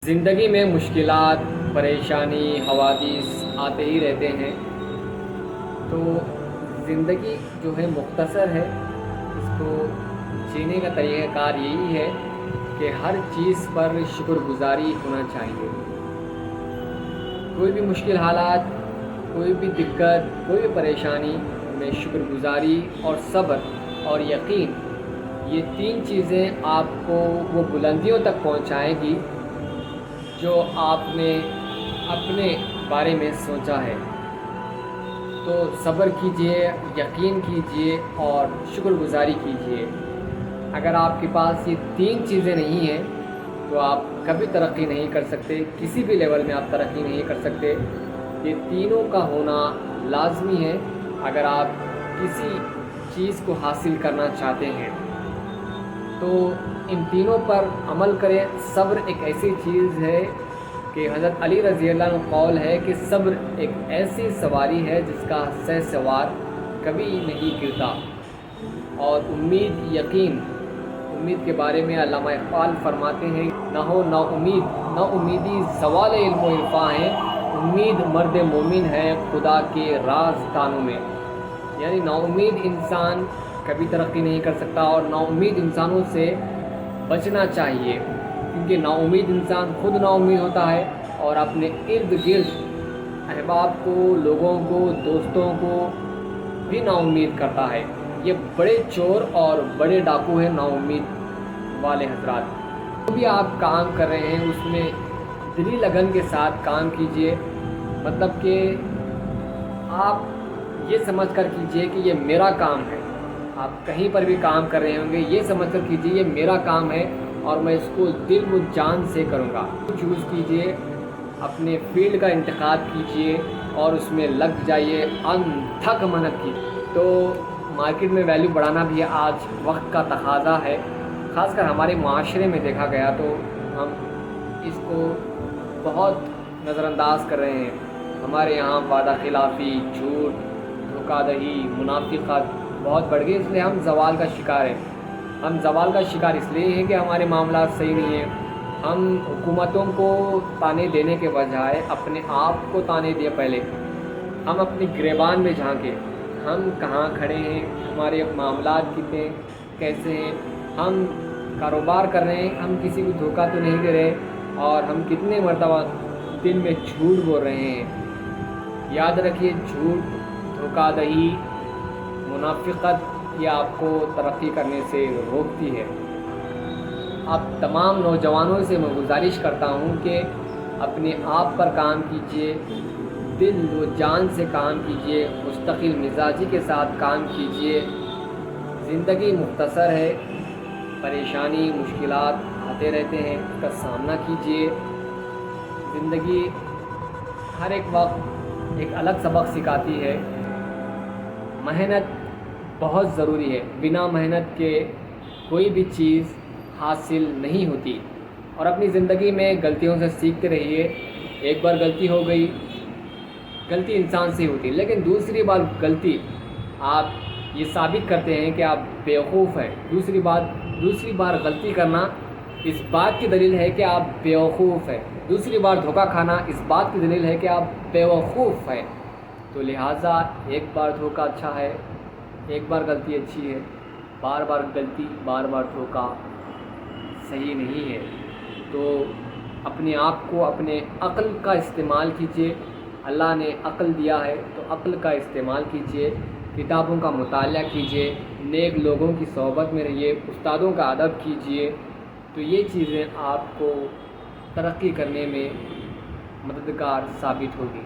زندگی میں مشکلات، پریشانی، حوادث آتے ہی رہتے ہیں۔ تو زندگی جو ہے مختصر ہے، اس کو جینے کا طریقہ کار یہی ہے کہ ہر چیز پر شکر گزاری ہونا چاہیے۔ کوئی بھی مشکل حالات، کوئی بھی دقت، کوئی بھی پریشانی میں شکر گزاری اور صبر اور یقین، یہ تین چیزیں آپ کو وہ بلندیوں تک پہنچائیں گی جو آپ نے اپنے بارے میں سوچا ہے۔ تو صبر کیجئے، یقین کیجئے اور شکر گزاری کیجئے۔ اگر آپ کے پاس یہ تین چیزیں نہیں ہیں تو آپ کبھی ترقی نہیں کر سکتے، کسی بھی لیول میں آپ ترقی نہیں کر سکتے۔ یہ تینوں کا ہونا لازمی ہے اگر آپ کسی چیز کو حاصل کرنا چاہتے ہیں۔ تو ان تینوں پر عمل کریں۔ صبر ایک ایسی چیز ہے کہ حضرت علی رضی اللہ عنہ قول ہے کہ صبر ایک ایسی سواری ہے جس کا سوار کبھی نہیں گرتا۔ اور امید، یقین، امید کے بارے میں علامہ اقبال فرماتے ہیں، نہ ہو نا امید، نا امیدی زوال علم و عرفاں ہے، امید مرد مومن ہے خدا کے راز دانوں میں۔ یعنی نا امید انسان کبھی ترقی نہیں کر سکتا، اور نا امید انسانوں سے بچنا چاہیے، کیونکہ نا امید انسان خود نا امید ہوتا ہے اور اپنے ارد گرد احباب کو، لوگوں کو، دوستوں کو بھی نا امید کرتا ہے۔ یہ بڑے چور اور بڑے ڈاکو ہیں نا امید والے حضرات۔ جو بھی آپ کام کر رہے ہیں اس میں دلی لگن کے ساتھ کام کیجئے، مطلب کہ آپ یہ سمجھ کر کیجئے کہ یہ میرا کام ہے۔ آپ کہیں پر بھی کام کر رہے ہوں گے، یہ سمجھ کر کیجئے یہ میرا کام ہے اور میں اس کو دل و جان سے کروں گا۔ چوز کیجئے، اپنے فیلڈ کا انتخاب کیجئے اور اس میں لگ جائیے، انتھک محنت کی۔ تو مارکیٹ میں ویلیو بڑھانا بھی آج وقت کا تقاضا ہے، خاص کر ہمارے معاشرے میں دیکھا گیا تو ہم اس کو بہت نظر انداز کر رہے ہیں۔ ہمارے یہاں وعدہ خلافی، جھوٹ، دھوکہ دہی، منافقت بہت بڑھ گئی، اس لیے ہم زوال کا شکار ہیں۔ ہم زوال کا شکار اس لیے ہیں کہ ہمارے معاملات صحیح نہیں ہیں۔ ہم حکومتوں کو تانے دینے کے بجائے اپنے آپ کو تانے دیں پہلے۔ ہم اپنی گریبان میں جھانکیں، ہم کہاں کھڑے ہیں، ہمارے معاملات کتنے کیسے ہیں، ہم کاروبار کر رہے ہیں، ہم کسی کو دھوکہ تو نہیں دے رہے، اور ہم کتنے مرتبہ دن میں جھوٹ بول رہے ہیں۔ یاد رکھیے، جھوٹ، دھوکہ دہی، منافقت یہ آپ کو ترقی کرنے سے روکتی ہے۔ آپ تمام نوجوانوں سے میں گزارش کرتا ہوں کہ اپنے آپ پر کام کیجئے، دل و جان سے کام کیجئے، مستقل مزاجی کے ساتھ کام کیجئے۔ زندگی مختصر ہے، پریشانی، مشکلات آتے رہتے ہیں، اس کا سامنا کیجئے۔ زندگی ہر ایک وقت ایک الگ سبق سکھاتی ہے۔ محنت بہت ضروری ہے، بنا محنت کے کوئی بھی چیز حاصل نہیں ہوتی۔ اور اپنی زندگی میں غلطیوں سے سیکھتے رہیے۔ ایک بار غلطی ہو گئی، غلطی انسان سے ہوتی ہے، لیکن دوسری بار غلطی آپ یہ ثابت کرتے ہیں کہ آپ بیوقوف ہیں۔ دوسری بار غلطی کرنا اس بات کی دلیل ہے کہ آپ بیوقوف ہیں۔ دوسری بار دھوکہ کھانا اس بات کی دلیل ہے کہ آپ بیوقوف ہیں۔ تو لہٰذا ایک بار دھوکہ اچھا ہے، ایک بار غلطی اچھی ہے، بار بار غلطی، بار بار دھوکہ صحیح نہیں ہے۔ تو اپنے آپ کو، اپنے عقل کا استعمال کیجئے۔ اللہ نے عقل دیا ہے تو عقل کا استعمال کیجئے، کتابوں کا مطالعہ کیجئے، نیک لوگوں کی صحبت میں رہیے، استادوں کا ادب کیجئے۔ تو یہ چیزیں آپ کو ترقی کرنے میں مددگار ثابت ہوگی۔